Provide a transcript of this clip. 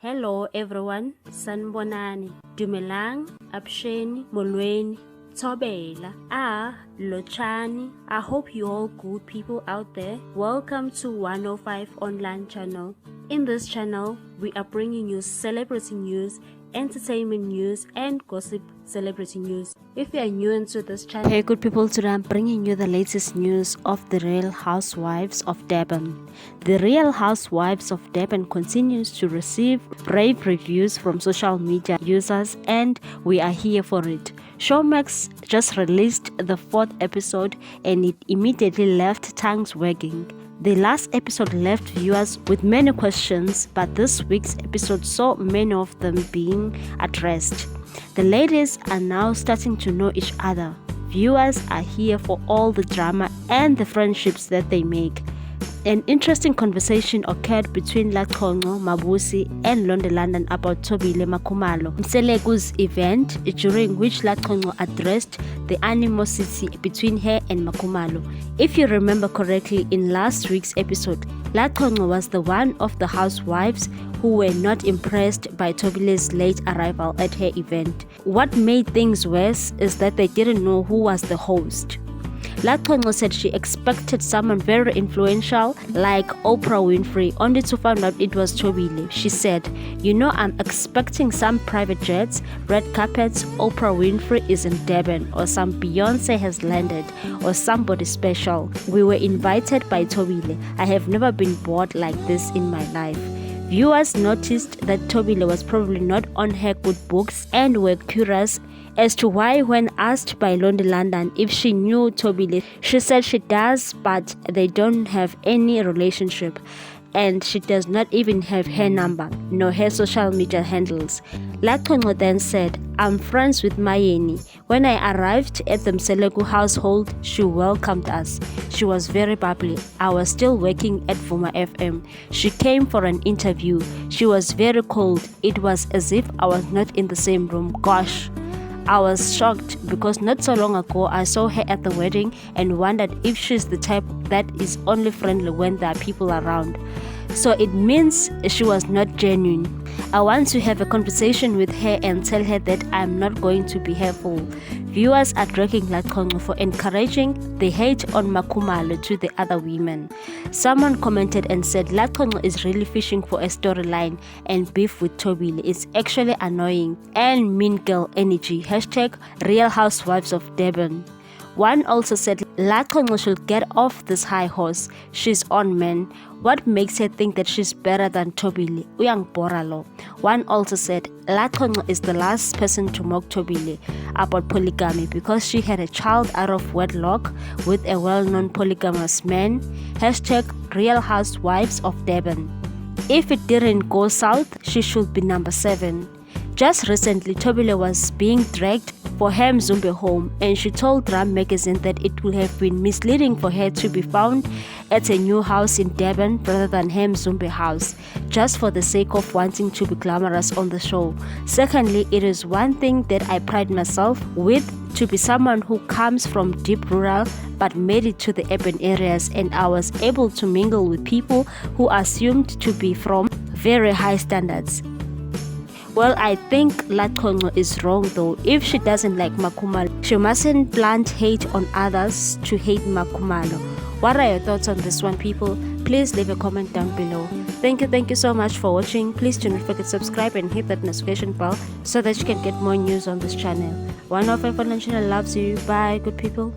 Hello everyone, sanibonani, dumelang, absheni, molweni, thobela, lochani. I hope you all good people out there. Welcome to 105 online channel. In this channel, we are bringing you celebrity news, entertainment news and gossip celebrity news. If you are new into this channel, hey good people, today I'm bringing you the latest news of the Real Housewives of Durban. The Real Housewives of Durban continues to receive rave reviews from social media users, and we are here for it. Showmax just released the 4th episode and it immediately left tongues wagging. The last episode left viewers with many questions, but this week's episode saw many of them being addressed. The ladies are now starting to know each other. Viewers are here for all the drama and the friendships that they make. An interesting conversation occurred between Lachongo, Mabusi and London about Tobile Makhumalo Mselegu's event, during which Lachongo addressed the animosity between her and Makhumalo. If you remember correctly, in last week's episode, Lachongo was the one of the housewives who were not impressed by Tobile's late arrival at her event. What made things worse is that they didn't know who was the host. Lachongo said she expected someone very influential like Oprah Winfrey, only to find out it was Tobile. She said, I'm expecting some private jets, red carpets, Oprah Winfrey is in Durban, or some Beyonce has landed, or somebody special. We were invited by Tobile. I have never been bored like this in my life. Viewers noticed that Tobile was probably not on her good books and were curious as to why, when asked by London if she knew Tobile, she said she does, but they don't have any relationship, and she does not even have her number nor her social media handles. Lachongo then said, I'm friends with Mayeni. When I arrived at the Mselegu household, she welcomed us. She was very bubbly. I was still working at Vuma FM. She came for an interview. She was very cold. It was as if I was not in the same room. Gosh. I was shocked because not so long ago I saw her at the wedding and wondered if she's the type that is only friendly when there are people around. So it means she was not genuine. I want to have a conversation with her and tell her that I'm not going to be her fool. Viewers are dragging Lachongo for encouraging the hate on Makhumalo to the other women. Someone commented and said Lachongo is really fishing for a storyline and beef with Tobile. It's actually annoying and mean girl energy. Hashtag Real Housewives of Durban. One also said Lachongo should get off this high horse. She's on, man. What makes her think that she's better than Tobile? Uyang boralo. One also said Lachongo is the last person to mock Tobile about polygamy because she had a child out of wedlock with a well-known polygamous man. Hashtag Real Housewives of Durban. If it didn't go south, she should be number 7. Just recently, Tobile was being dragged for her Mzumbe home, and she told Drum magazine that it would have been misleading for her to be found at a new house in Durban rather than her Mzumbe house, just for the sake of wanting to be glamorous on the show. Secondly, it is one thing that I pride myself with, to be someone who comes from deep rural but made it to the urban areas, and I was able to mingle with people who assumed to be from very high standards. Well, I think Lachongo is wrong though. If she doesn't like Makhumalo, she mustn't plant hate on others to hate Makhumalo. What are your thoughts on this one, people? Please leave a comment down below. Thank you so much for watching. Please do not forget to subscribe and hit that notification bell so that you can get more news on this channel. 105 Online Channel loves you. Bye, good people.